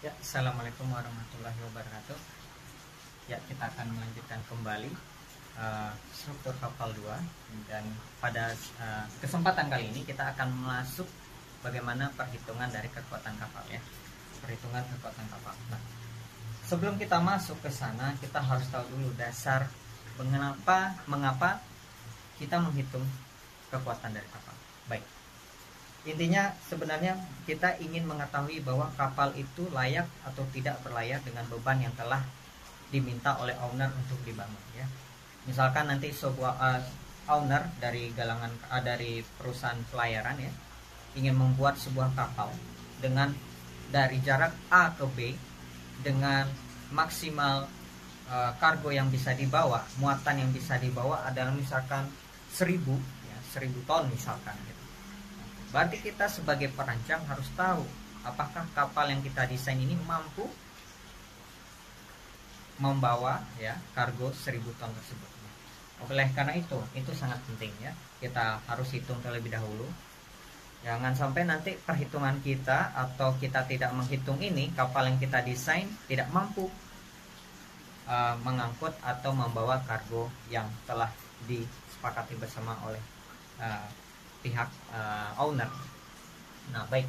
Ya, assalamualaikum warahmatullahi wabarakatuh. Ya, kita akan melanjutkan kembali struktur kapal 2, dan pada kesempatan kali ini kita akan masuk bagaimana perhitungan dari kekuatan kapal ya. Perhitungan kekuatan kapal. Nah, sebelum kita masuk ke sana, kita harus tahu dulu dasar mengapa kita menghitung kekuatan dari kapal. Baik. Intinya sebenarnya kita ingin mengetahui bahwa kapal itu layak atau tidak berlayar dengan beban yang telah diminta oleh owner untuk dibangun ya. Misalkan nanti sebuah owner dari dari perusahaan pelayaran ya ingin membuat sebuah kapal dengan dari jarak A ke B dengan maksimal kargo yang bisa dibawa, muatan yang bisa dibawa adalah misalkan 1000 ton misalkan gitu. Berarti kita sebagai perancang harus tahu apakah kapal yang kita desain ini mampu membawa ya kargo 1000 ton tersebut. Oleh karena itu sangat penting ya. Kita harus hitung terlebih dahulu. Jangan sampai nanti perhitungan kita atau kita tidak menghitung ini, kapal yang kita desain tidak mampu mengangkut atau membawa kargo yang telah disepakati bersama oleh pihak owner. Nah, baik.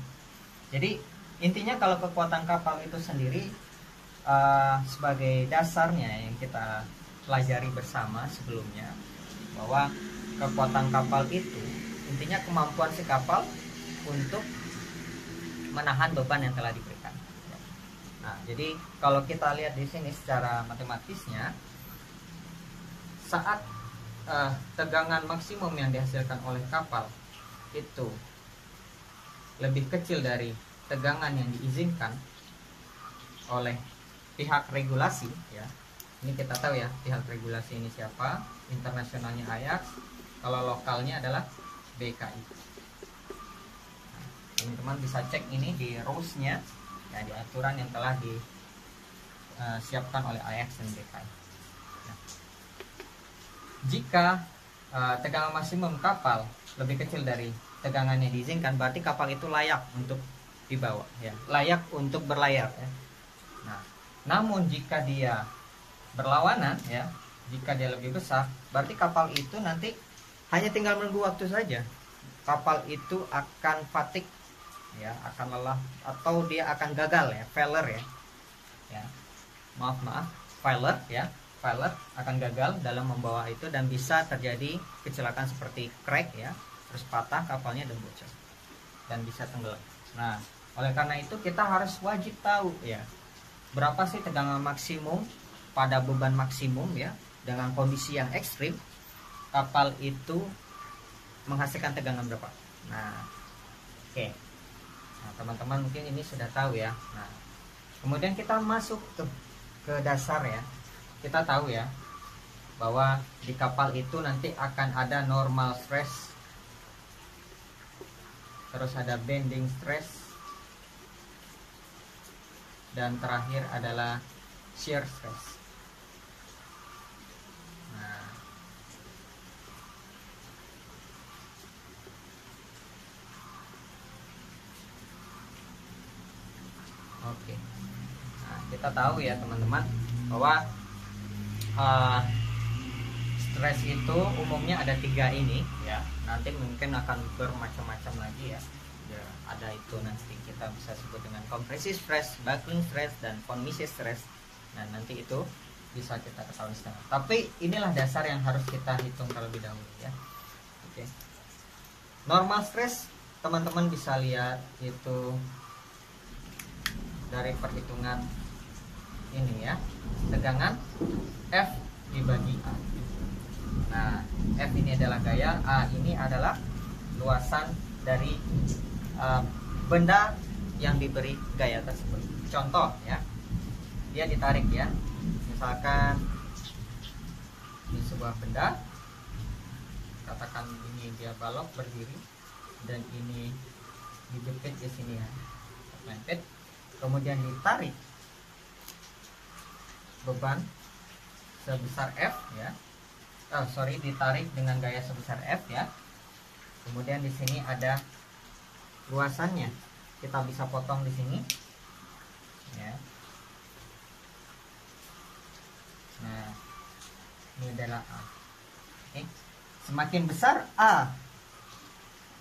Jadi intinya kalau kekuatan kapal itu sendiri sebagai dasarnya yang kita pelajari bersama sebelumnya, bahwa kekuatan kapal itu intinya kemampuan si kapal untuk menahan beban yang telah diberikan. Nah, jadi kalau kita lihat di sini secara matematisnya, saat tegangan maksimum yang dihasilkan oleh kapal itu lebih kecil dari tegangan yang diizinkan oleh pihak regulasi ya. Ini kita tahu ya, pihak regulasi ini siapa? Internasionalnya Ajax, kalau lokalnya adalah BKI. Nah, teman-teman bisa cek ini di rules-nya ya, di aturan yang telah disiapkan oleh Ajax dan BKI. Nah, jika tegangan maksimum kapal lebih kecil dari tegangan yang diizinkan, berarti kapal itu layak untuk dibawa ya, layak untuk berlayar ya. Nah, namun jika dia berlawanan ya, jika dia lebih besar, berarti kapal itu nanti hanya tinggal menunggu waktu saja. Kapal itu akan fatigue ya, akan lelah, atau dia akan gagal ya, failure ya. Maaf, failure ya. Failure akan gagal dalam membawa itu dan bisa terjadi kecelakaan seperti crack ya, terus patah kapalnya dan bocor dan bisa tenggelam. Nah, oleh karena itu kita harus wajib tahu ya, berapa sih tegangan maksimum pada beban maksimum ya, dengan kondisi yang ekstrim kapal itu menghasilkan tegangan berapa. Nah, oke. Nah, teman-teman mungkin ini sudah tahu ya. Nah, kemudian kita masuk ke dasar ya. Kita tahu ya bahwa di kapal itu nanti akan ada normal stress, terus ada bending stress, dan terakhir adalah shear stress. Nah, oke. Nah, kita tahu ya teman-teman bahwa stres itu umumnya ada 3 ini ya. Nanti mungkin akan bermacam-macam lagi ya. Ya, ada itu nanti kita bisa sebut dengan compressive stress, buckling stress, dan von Mises stress. Nah, nanti itu bisa kita ketahui sekarang. Tapi inilah dasar yang harus kita hitung terlebih dahulu ya. Oke. Normal stress teman-teman bisa lihat itu dari perhitungan ini ya, tegangan F dibagi A. Nah, F ini adalah gaya, A ini adalah luasan dari benda yang diberi gaya tersebut. Contoh ya, dia ditarik ya, misalkan ini sebuah benda, katakan ini dia balok berdiri dan ini dijepit di sini ya, terlempit, kemudian ditarik beban sebesar F ya. Ditarik dengan gaya sebesar F ya. Kemudian di sini ada luasannya. Kita bisa potong di sini. ya. Nah, ini adalah A. Oke. Semakin besar A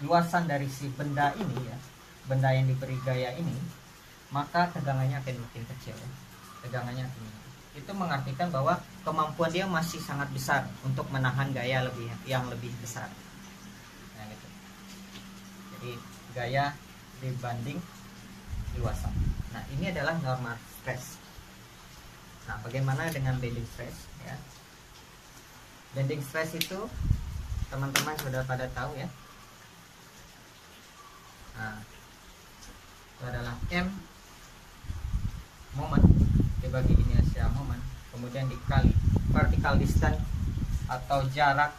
luasan dari si benda ini ya, benda yang diberi gaya ini, maka tegangannya akan makin kecil ya. Tegangannya akan, itu mengartikan bahwa kemampuan dia masih sangat besar untuk menahan gaya yang lebih besar. Nah, gitu. Jadi gaya dibanding luasan. Nah, ini adalah normal stress. Nah, bagaimana dengan bending stress ya? Bending stress itu teman-teman sudah pada tahu ya. Nah, itu adalah M moment dibagi inersia moment, kemudian dikali vertical distance atau jarak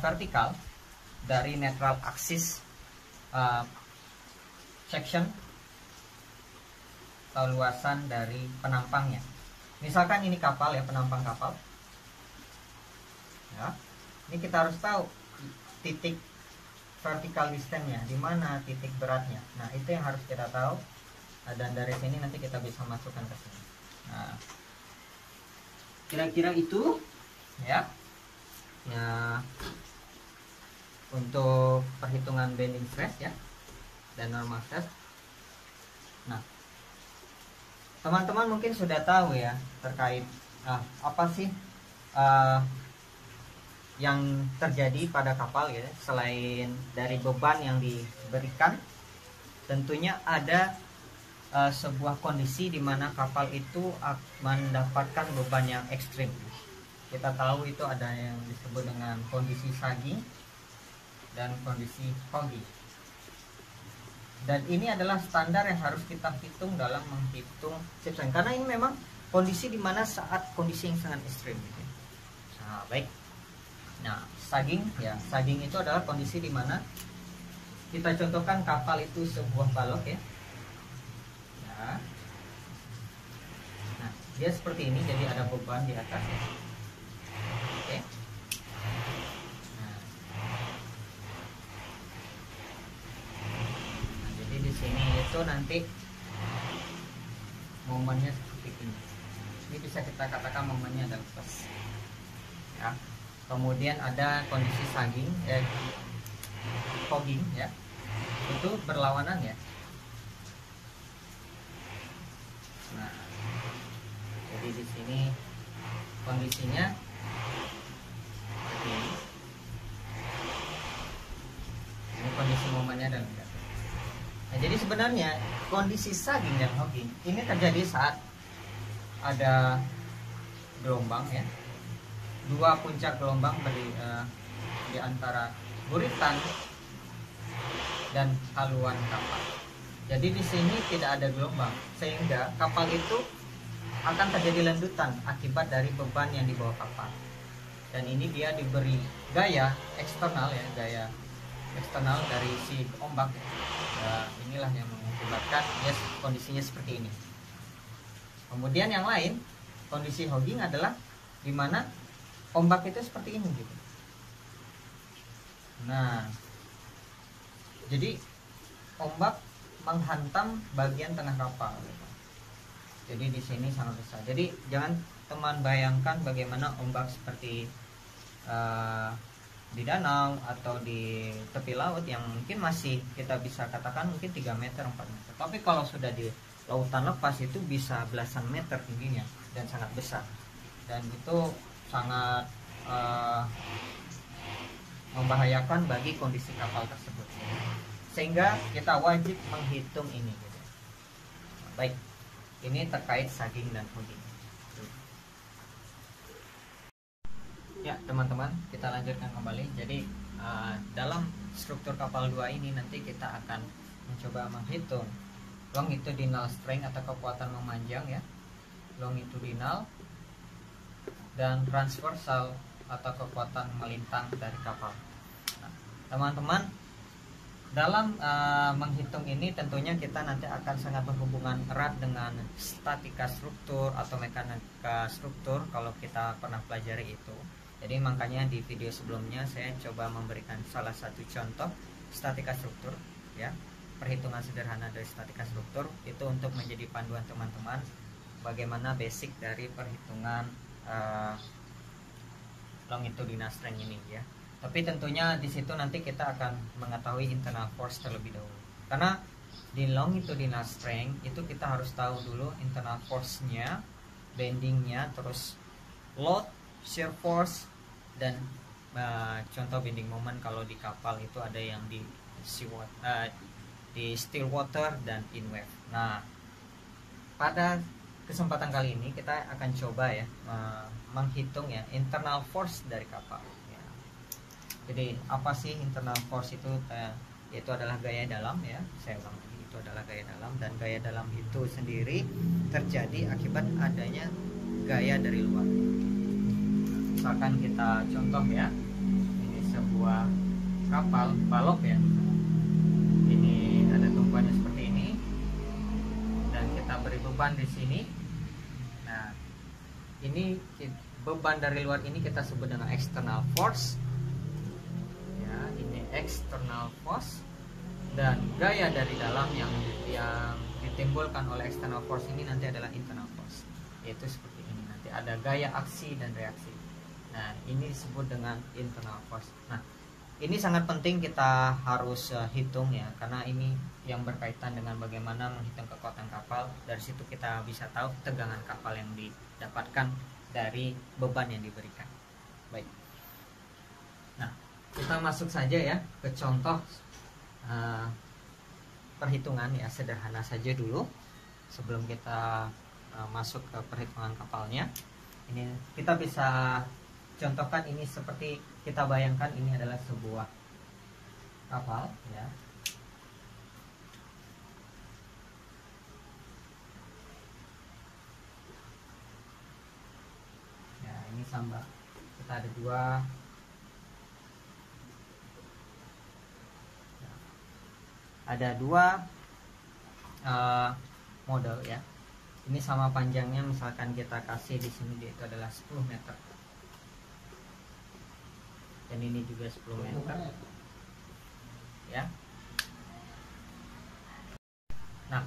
vertikal dari netral axis section atau luasan dari penampangnya. Misalkan ini kapal ya, penampang kapal ya, ini kita harus tahu titik vertical distance-nya di mana, titik beratnya. Nah, itu yang harus kita tahu. Dan dari sini nanti kita bisa masukkan ke sini. Nah, kira-kira itu ya. Ya, untuk perhitungan bending stress ya dan normal stress. Nah, teman-teman mungkin sudah tahu ya terkait apa sih yang terjadi pada kapal ya, selain dari beban yang diberikan, tentunya ada sebuah kondisi di mana kapal itu mendapatkan beban yang ekstrim. Kita tahu itu ada yang disebut dengan kondisi sagging dan kondisi hogging. Dan ini adalah standar yang harus kita hitung dalam menghitung ship strength, karena ini memang kondisi di mana saat kondisi yang sangat ekstrim. Nah, baik. Nah, sagging ya, sagging itu adalah kondisi di mana kita contohkan kapal itu sebuah balok ya. Nah, dia seperti ini, jadi ada beban di atas ya. Oke. Nah, jadi di sini itu nanti momennya seperti ini. Ini bisa kita katakan momennya adalah plus. Ya. Kemudian ada kondisi sagging, hogging ya. Itu berlawanan ya. Nah, jadi di sini kondisinya seperti ini. Ini kondisi momennya dan negatif. Nah, jadi sebenarnya kondisi sagging dan hogging ini terjadi saat ada gelombang ya, dua puncak gelombang di antara buritan dan haluan kapal. Jadi di sini tidak ada gelombang, sehingga kapal itu akan terjadi lendutan akibat dari beban yang dibawa kapal. Dan ini dia diberi gaya eksternal ya, gaya eksternal dari si ombak. Ya, inilah yang mengakibatkan ya kondisinya seperti ini. Kemudian yang lain, kondisi hogging adalah di mana ombak itu seperti ini gitu. Nah, jadi ombak menghantam bagian tengah kapal. Jadi di sini sangat besar. Jadi jangan teman bayangkan bagaimana ombak seperti di danau atau di tepi laut yang mungkin masih kita bisa katakan mungkin 3 meter 4 meter. Tapi kalau sudah di lautan lepas itu bisa belasan meter tingginya dan sangat besar. Dan itu sangat membahayakan bagi kondisi kapal tersebut. Sehingga kita wajib menghitung ini gitu. Baik, ini terkait sagging dan hogging. Ya teman-teman, kita lanjutkan kembali. Jadi dalam struktur kapal 2 ini nanti kita akan mencoba menghitung longitudinal strength atau kekuatan memanjang ya, longitudinal, dan transversal atau kekuatan melintang dari kapal. Nah, teman-teman, dalam menghitung ini tentunya kita nanti akan sangat berhubungan erat dengan statika struktur atau mekanika struktur kalau kita pernah pelajari itu. Jadi makanya di video sebelumnya saya coba memberikan salah satu contoh statika struktur ya. perhitungan sederhana dari statika struktur itu untuk menjadi panduan teman-teman bagaimana basic dari perhitungan longitudinal strength ini ya. Tapi tentunya di situ nanti kita akan mengetahui internal force terlebih dahulu. Karena di longitudinal strength itu kita harus tahu dulu internal force-nya, bending-nya, terus load, shear force, dan contoh bending moment kalau di kapal itu ada yang di still water dan in wave. Nah, pada kesempatan kali ini kita akan coba ya menghitung ya internal force dari kapal ya. Jadi apa sih internal force itu? Itu adalah gaya dalam ya, saya ulang lagi, itu adalah gaya dalam, dan gaya dalam itu sendiri terjadi akibat adanya gaya dari luar. Misalkan kita contoh ya, ini sebuah kapal balok ya, ini ada tumpuannya seperti ini dan kita beri beban di sini. Nah, ini beban dari luar ini kita sebut dengan external force ya, ini external force, dan gaya dari dalam yang ditimbulkan oleh external force ini nanti adalah internal force, yaitu seperti ini, nanti ada gaya aksi dan reaksi. Nah, ini disebut dengan internal force. Nah, ini sangat penting kita harus hitung ya, karena ini yang berkaitan dengan bagaimana menghitung kekuatan kapal. Dari situ kita bisa tahu tegangan kapal yang didapatkan dari beban yang diberikan. Baik. Nah, kita masuk saja ya ke contoh perhitungan ya, sederhana saja dulu sebelum kita masuk ke perhitungan kapalnya. Ini kita bisa contohkan ini seperti kita bayangkan ini adalah sebuah kapal ya. Ya, ini samba. Kita ada dua. Ada dua model ya. Ini sama panjangnya, misalkan kita kasih di sini itu adalah 10 meter. Dan ini juga 10 meter. Ya. Nah,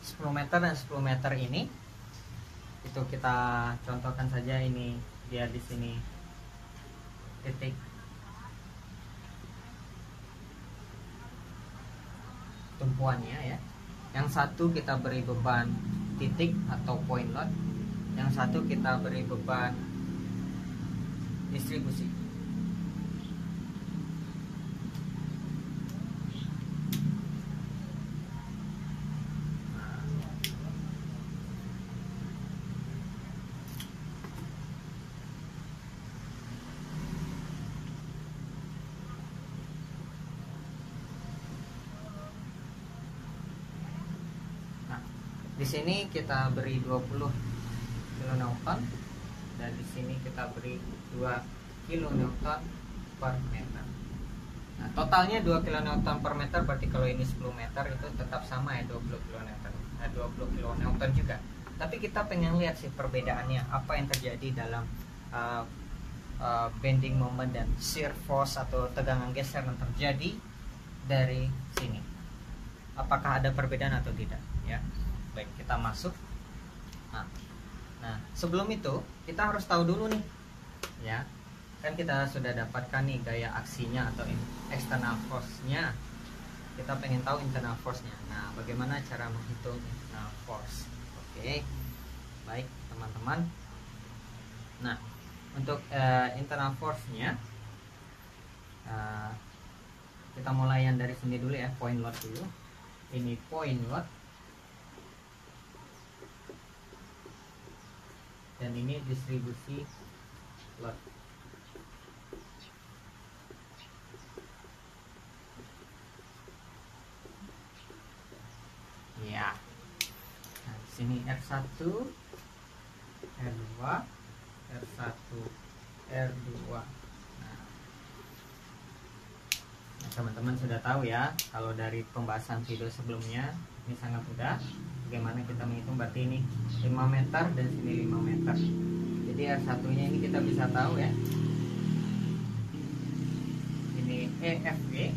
10 meter dan 10 meter ini itu kita contohkan saja, ini dia di sini titik tumpuannya ya. Yang satu kita beri beban titik atau point load, yang satu kita beri beban distribusi. Di sini kita beri 20 kN dan di sini kita beri 2 kN per meter. Nah, totalnya 2 kN per meter, berarti kalau ini 10 meter itu tetap sama ya, 20 kN. 20 kN juga. Tapi kita pengen lihat sih perbedaannya, apa yang terjadi dalam bending moment dan shear force atau tegangan geser yang terjadi dari sini. Apakah ada perbedaan atau tidak ya? Baik, kita masuk. Nah, sebelum itu kita harus tahu dulu nih ya, kan kita sudah dapatkan nih gaya aksinya atau external force-nya. Kita pengen tahu internal force-nya. Nah, bagaimana cara menghitung internal force? Oke, baik teman-teman. Nah, untuk internal force-nya kita mulai yang dari sini dulu ya, point load dulu. Ini point load. Dan ini distribusi load. Ya. Nah, di sini R1, R2, R1, R2. Nah, teman-teman sudah tahu ya, kalau dari pembahasan video sebelumnya, ini sangat mudah. Bagaimana kita menghitung, berarti ini 5 meter dan sini 5 meter. Jadi R1 nya ini kita bisa tahu ya, ini EFG,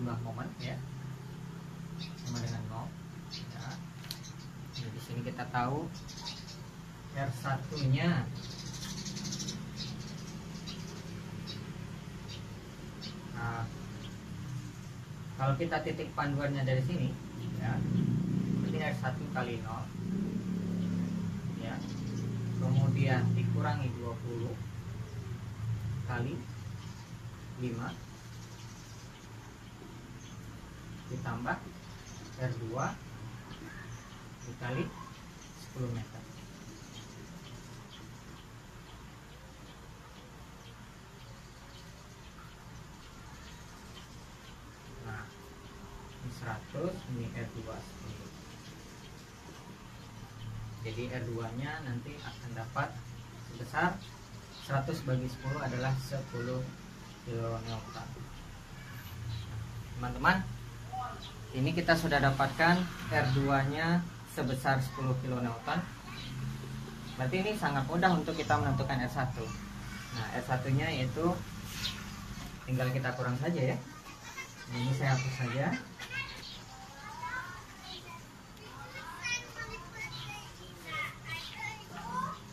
jumlah momen ya, sama dengan 0 ya. Jadi di sini kita tahu R1-nya kalau kita titik panduannya dari sini ya, berarti R1 kali 0 ya, kemudian dikurangi 20 kali 5 ditambah R2 dikali 10 meter. Nah, ini 100, ini R2 10. Jadi R2 nya nanti akan dapat sebesar 100 bagi 10 adalah 10 kilonewton. Teman-teman, ini kita sudah dapatkan R2 nya sebesar 10 kilonewton. Berarti ini sangat mudah untuk kita menentukan R1. Nah, R1 nya yaitu tinggal kita kurang saja ya. Ini saya hapus saja.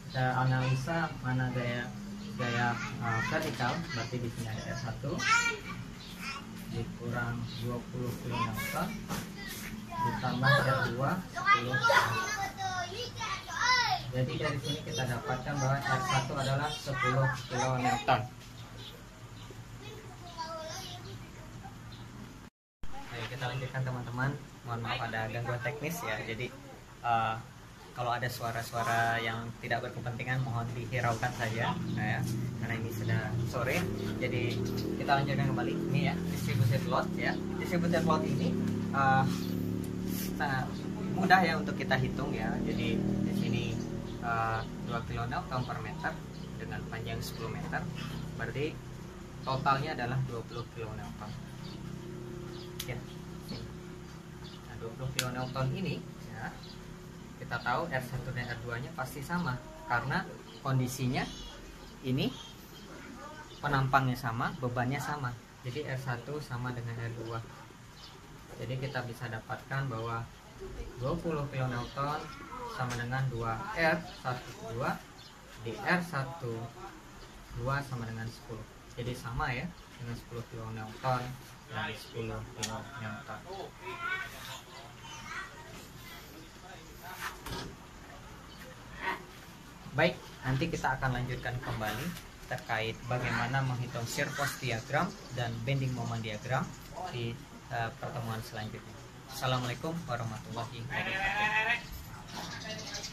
Kita analisa mana gaya vertikal, berarti di sini ada R1 dikurang 20 kilonewton ditambah R2 10. Jadi dari sini kita dapatkan bahwa R1 adalah 10 kilonewton. Baik, kita lanjutkan teman-teman. Mohon maaf ada gangguan teknis ya. Jadi kalau ada suara-suara yang tidak berkepentingan mohon dihiraukan saja ya, karena ini sudah sore. Jadi kita lanjutkan kembali. Ini ya, distributed load ya. Distributed load ini sangat mudah ya untuk kita hitung ya. Jadi di sini 2 kilonewton per meter dengan panjang 10 meter, berarti totalnya adalah 20 kilonewton ya. Nah, 20 kilonewton ini ya, kita tahu R1 dan R2 nya pasti sama karena kondisinya ini penampangnya sama, bebannya sama. Jadi R1 sama dengan R2. Jadi kita bisa dapatkan bahwa 20 kilonewton sama dengan 2R12 di R12 sama dengan 10. Jadi sama ya dengan 10 kilonewton dan 10 kilonewton. Baik, nanti kita akan lanjutkan kembali terkait bagaimana menghitung shear force diagram dan bending moment diagram di pertemuan selanjutnya. Assalamualaikum warahmatullahi wabarakatuh.